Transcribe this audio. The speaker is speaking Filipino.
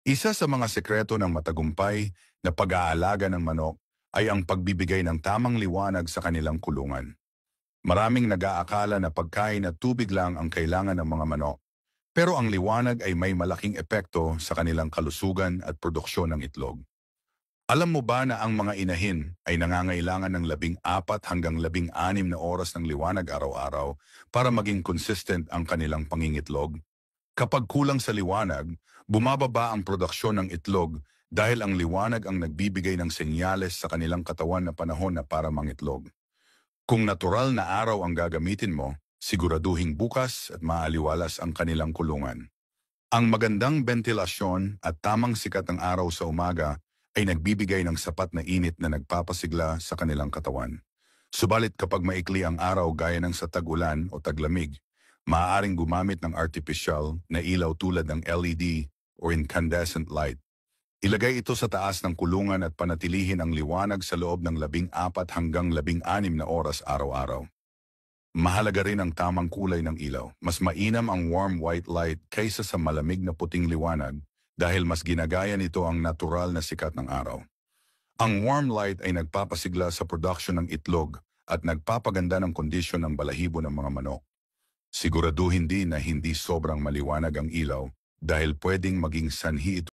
Isa sa mga sekreto ng matagumpay na pag-aalaga ng manok ay ang pagbibigay ng tamang liwanag sa kanilang kulungan. Maraming nag-aakala na pagkain at tubig lang ang kailangan ng mga manok, pero ang liwanag ay may malaking epekto sa kanilang kalusugan at produksyon ng itlog. Alam mo ba na ang mga inahin ay nangangailangan ng 14 hanggang 16 na oras ng liwanag araw-araw para maging consistent ang kanilang pangingitlog? Kapag kulang sa liwanag, bumababa ang produksyon ng itlog dahil ang liwanag ang nagbibigay ng senyales sa kanilang katawan na panahon na para mangitlog. Kung natural na araw ang gagamitin mo, siguraduhing bukas at maaliwalas ang kanilang kulungan. Ang magandang bentilasyon at tamang sikat ng araw sa umaga ay nagbibigay ng sapat na init na nagpapasigla sa kanilang katawan. Subalit kapag maikli ang araw gaya ng sa tag-ulan o taglamig, maaaring gumamit ng artificial na ilaw tulad ng LED or incandescent light. Ilagay ito sa taas ng kulungan at panatilihin ang liwanag sa loob ng 14 hanggang 16 na oras araw-araw. Mahalaga rin ang tamang kulay ng ilaw. Mas mainam ang warm white light kaysa sa malamig na puting liwanag dahil mas ginagaya nito ang natural na sikat ng araw. Ang warm light ay nagpapasigla sa production ng itlog at nagpapaganda ng kondisyon ng balahibo ng mga manok. Siguraduhin din na hindi sobrang maliwanag ang ilaw dahil pwedeng maging sanhi ito